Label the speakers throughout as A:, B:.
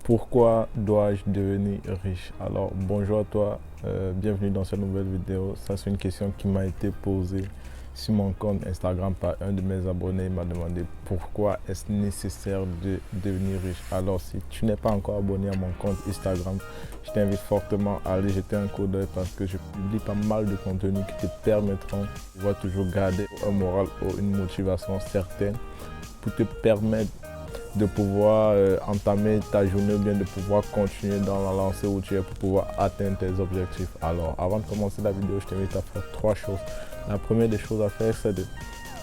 A: Pourquoi dois-je devenir riche? Alors, bonjour à toi, bienvenue dans cette nouvelle vidéo. Ça, c'est une question qui m'a été posée sur mon compte Instagram par un de mes abonnés. Il m'a demandé pourquoi est-ce nécessaire de devenir riche. Alors, si tu n'es pas encore abonné à mon compte Instagram, je t'invite fortement à aller jeter un coup d'œil parce que je publie pas mal de contenus qui te permettront de pouvoir toujours garder un moral ou une motivation certaine pour te permettre de pouvoir entamer ta journée ou bien de pouvoir continuer dans la lancée où tu es pour pouvoir atteindre tes objectifs. Alors, avant de commencer la vidéo, je t'invite à faire trois choses. La première des choses à faire, c'est de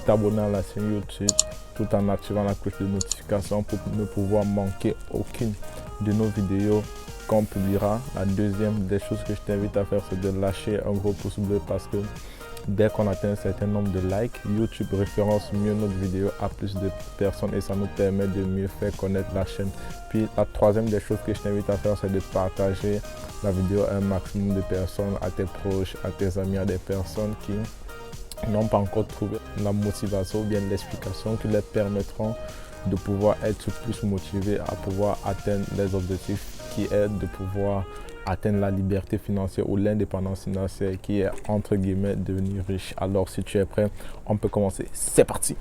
A: t'abonner à la chaîne YouTube tout en activant la cloche de notification pour ne pouvoir manquer aucune de nos vidéos qu'on publiera. La deuxième des choses que je t'invite à faire, c'est de lâcher un gros pouce bleu parce que dès qu'on atteint un certain nombre de likes, YouTube référence mieux notre vidéo à plus de personnes et ça nous permet de mieux faire connaître la chaîne. Puis la troisième des choses que je t'invite à faire, c'est de partager la vidéo à un maximum de personnes, à tes proches, à tes amis, à des personnes qui n'ont pas encore trouvé la motivation ou bien l'explication qui leur permettront de pouvoir être plus motivés à pouvoir atteindre les objectifs qui est de pouvoir atteindre la liberté financière ou l'indépendance financière qui est entre guillemets devenir riche. Alors si tu es prêt, on peut commencer. C'est parti!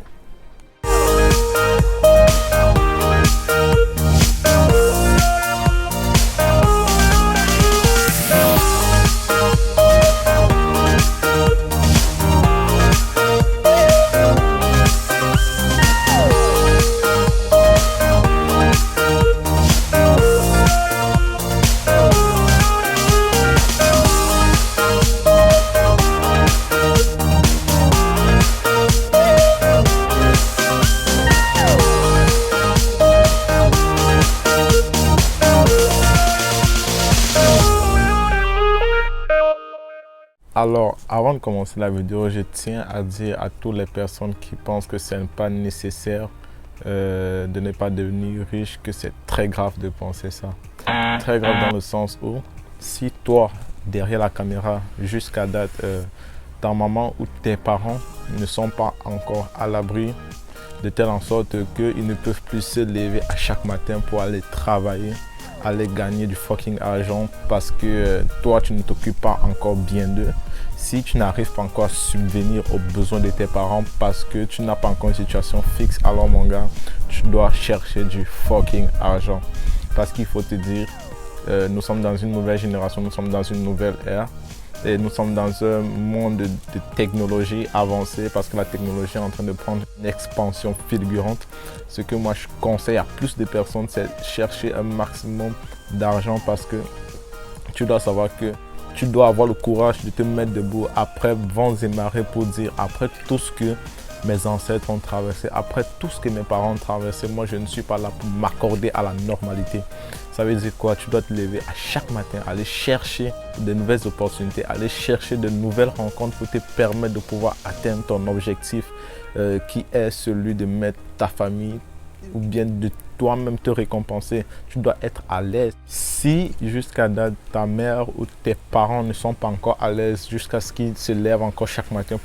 A: Alors, avant de commencer la vidéo, je tiens à dire à toutes les personnes qui pensent que ce n'est pas nécessaire de ne pas devenir riche, que c'est très grave de penser ça. Très grave dans le sens où, si toi, derrière la caméra, jusqu'à date, ta maman ou tes parents ne sont pas encore à l'abri, de telle en sorte qu'ils ne peuvent plus se lever à chaque matin pour aller travailler, aller gagner du fucking argent parce que toi tu ne t'occupes pas encore bien d'eux, si tu n'arrives pas encore à subvenir aux besoins de tes parents parce que tu n'as pas encore une situation fixe, alors mon gars, tu dois chercher du fucking argent. Parce qu'il faut te dire, nous sommes dans une nouvelle génération, nous sommes dans une nouvelle ère et nous sommes dans un monde de technologie avancée parce que la technologie est en train de prendre une expansion fulgurante. Ce que moi je conseille à plus de personnes, c'est chercher un maximum d'argent parce que tu dois savoir que tu dois avoir le courage de te mettre debout après vents et marées pour dire après tout ce que mes ancêtres ont traversé, après tout ce que mes parents ont traversé, moi je ne suis pas là pour m'accorder à la normalité. Ça veut dire quoi? Tu dois te lever à chaque matin, aller chercher de nouvelles opportunités, aller chercher de nouvelles rencontres pour te permettre de pouvoir atteindre ton objectif qui est celui de mettre ta famille ou bien de toi-même te récompenser. Tu dois être à l'aise. Si jusqu'à date, ta mère ou tes parents ne sont pas encore à l'aise jusqu'à ce qu'ils se lèvent encore chaque matin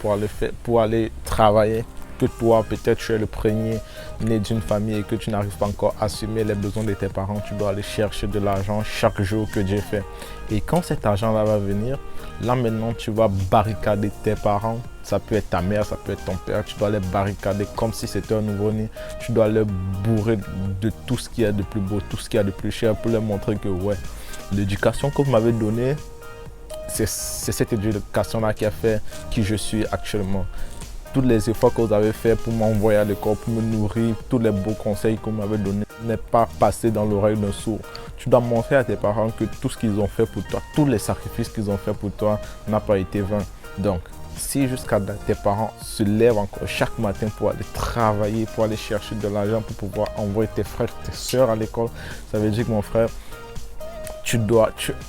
A: pour aller travailler, que toi, peut-être tu es le premier né d'une famille et que tu n'arrives pas encore à assumer les besoins de tes parents, tu dois aller chercher de l'argent chaque jour que Dieu fait. Et quand cet argent-là va venir, là maintenant, tu vas barricader tes parents. Ça peut être ta mère, ça peut être ton père. Tu dois les barricader comme si c'était un nouveau-né. Tu dois les bourrer de tout ce qu'il y a de plus beau, tout ce qu'il y a de plus cher pour leur montrer que ouais, l'éducation que vous m'avez donnée, c'est cette éducation-là qui a fait qui je suis actuellement. Tous les efforts que vous avez fait pour m'envoyer à l'école, pour me nourrir, tous les beaux conseils que vous m'avez donnés n'est pas passé dans l'oreille d'un sourd. Tu dois montrer à tes parents que tout ce qu'ils ont fait pour toi, tous les sacrifices qu'ils ont fait pour toi n'a pas été vain. Donc, si jusqu'à date, tes parents se lèvent encore chaque matin pour aller travailler, pour aller chercher de l'argent, pour pouvoir envoyer tes frères, tes soeurs à l'école, ça veut dire que mon frère, tu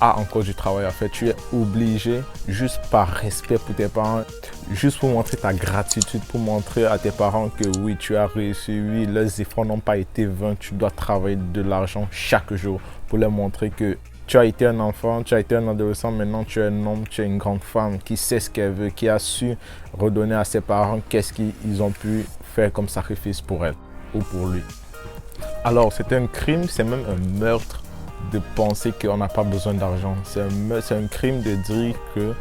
A: as encore du travail à faire. Tu es obligé, juste par respect pour tes parents, juste pour montrer ta gratitude, pour montrer à tes parents que oui, tu as réussi, oui, leurs efforts n'ont pas été vains. Tu dois travailler de l'argent chaque jour pour leur montrer que tu as été un enfant, tu as été un adolescent, maintenant tu es un homme, tu es une grande femme qui sait ce qu'elle veut, qui a su redonner à ses parents qu'est-ce qu'ils ont pu faire comme sacrifice pour elle ou pour lui. Alors, c'est un crime, c'est même un meurtre de penser qu'on n'a pas besoin d'argent. C'est un crime de dire que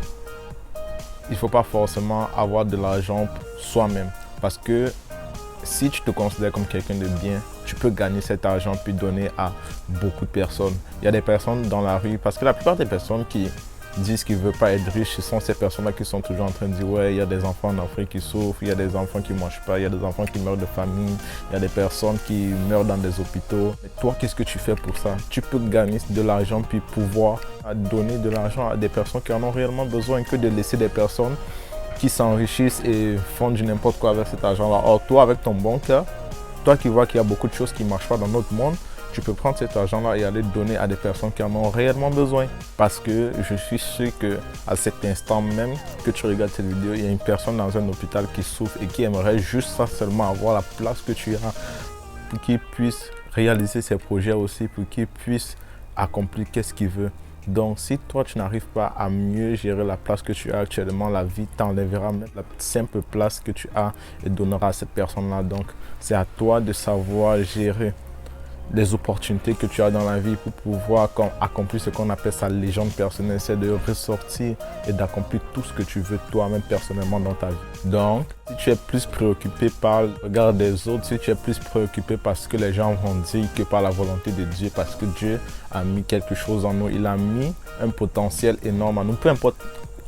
A: il ne faut pas forcément avoir de l'argent soi-même. Parce que si tu te considères comme quelqu'un de bien, tu peux gagner cet argent puis donner à beaucoup de personnes. Il y a des personnes dans la rue, parce que la plupart des personnes qui disent qu'ils ne veulent pas être riches, ce sont ces personnes-là qui sont toujours en train de dire « Ouais, il y a des enfants en Afrique qui souffrent, il y a des enfants qui ne mangent pas, il y a des enfants qui meurent de famine, il y a des personnes qui meurent dans des hôpitaux. » Et toi, qu'est-ce que tu fais pour ça? Tu peux gagner de l'argent puis pouvoir donner de l'argent à des personnes qui en ont réellement besoin que de laisser des personnes qui s'enrichissent et font du n'importe quoi avec cet argent-là. Or, toi, avec ton bon cœur, toi qui vois qu'il y a beaucoup de choses qui ne marchent pas dans notre monde, tu peux prendre cet argent-là et aller le donner à des personnes qui en ont réellement besoin. Parce que je suis sûr qu'à cet instant même que tu regardes cette vidéo, il y a une personne dans un hôpital qui souffre et qui aimerait juste ça seulement avoir la place que tu as pour qu'il puisse réaliser ses projets aussi, pour qu'il puisse accomplir qu'est-ce qu'il veut. Donc, si toi, tu n'arrives pas à mieux gérer la place que tu as actuellement, la vie t'enlèvera même la simple place que tu as et donnera à cette personne-là. Donc, c'est à toi de savoir gérer les opportunités que tu as dans la vie pour pouvoir accomplir ce qu'on appelle sa légende personnelle, c'est de ressortir et d'accomplir tout ce que tu veux toi-même personnellement dans ta vie. Donc, si tu es plus préoccupé par le regard des autres, si tu es plus préoccupé par ce que les gens vont dire que par la volonté de Dieu, parce que Dieu a mis quelque chose en nous, il a mis un potentiel énorme en nous, peu importe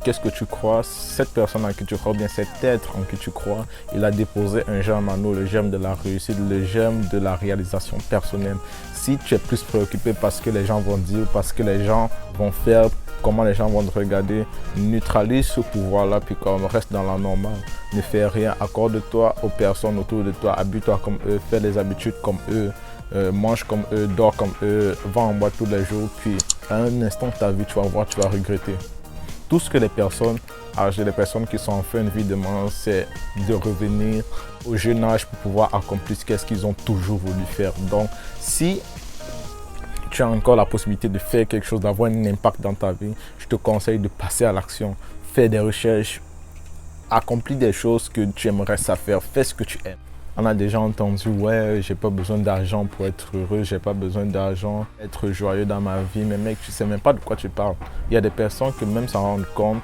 A: qu'est-ce que tu crois, cette personne en qui tu crois, bien cet être en qui tu crois, il a déposé un germe en nous, le germe de la réussite, le germe de la réalisation personnelle. Si tu es plus préoccupé par ce que les gens vont dire, parce que les gens vont faire, comment les gens vont te regarder, neutralise ce pouvoir-là, puis comme reste dans la normale. Ne fais rien, accorde-toi aux personnes autour de toi, habille-toi comme eux, fais les habitudes comme eux, mange comme eux, dors comme eux, va en boîte tous les jours, puis à un instant de ta vie, tu vas voir, tu vas regretter. Tout ce que les personnes âgées, les personnes qui sont en fin de vie demandent, c'est de revenir au jeune âge pour pouvoir accomplir ce qu'ils ont toujours voulu faire. Donc, si tu as encore la possibilité de faire quelque chose, d'avoir un impact dans ta vie, je te conseille de passer à l'action, faire des recherches, accomplir des choses que tu aimerais ça faire, fais ce que tu aimes. On a déjà entendu, ouais, j'ai pas besoin d'argent pour être heureux, j'ai pas besoin d'argent pour être joyeux dans ma vie. Mais mec, tu sais même pas de quoi tu parles. Il y a des personnes qui même s'en rendent compte,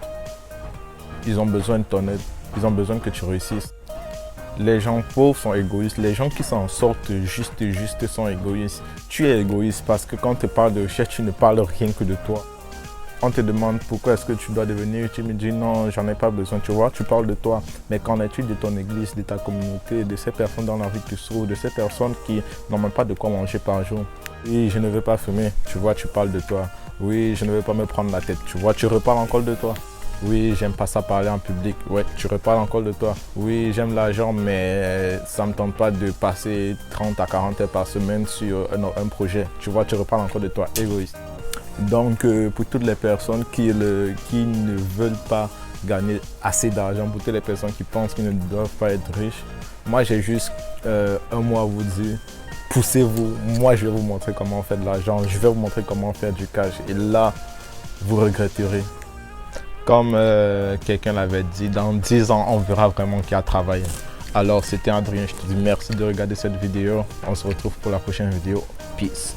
A: ils ont besoin de ton aide, ils ont besoin que tu réussisses. Les gens pauvres sont égoïstes, les gens qui s'en sortent juste sont égoïstes. Tu es égoïste parce que quand tu parles de recherche, tu ne parles rien que de toi. On te demande pourquoi est-ce que tu dois devenir, tu me dis non, j'en ai pas besoin, tu vois, tu parles de toi. Mais qu'en est-il de ton église, de ta communauté, de ces personnes dans la rue qui souffrent, de ces personnes qui n'ont même pas de quoi manger par jour? Oui, je ne veux pas fumer, tu vois, tu parles de toi. Oui, je ne veux pas me prendre la tête, tu vois, tu reparles encore de toi. Oui, j'aime pas ça parler en public, ouais, tu reparles encore de toi. Oui, j'aime l'argent, mais ça me tente pas de passer 30 à 40 heures par semaine sur un projet. Tu vois, tu reparles encore de toi, égoïste. Donc, pour toutes les personnes qui ne veulent pas gagner assez d'argent, pour toutes les personnes qui pensent qu'ils ne doivent pas être riches, moi j'ai juste un mot à vous dire, poussez-vous. Moi je vais vous montrer comment on fait de l'argent, je vais vous montrer comment faire du cash et là, vous regretterez. Comme quelqu'un l'avait dit, dans 10 ans, on verra vraiment qui a travaillé. Alors, c'était Adrien, je te dis merci de regarder cette vidéo. On se retrouve pour la prochaine vidéo. Peace.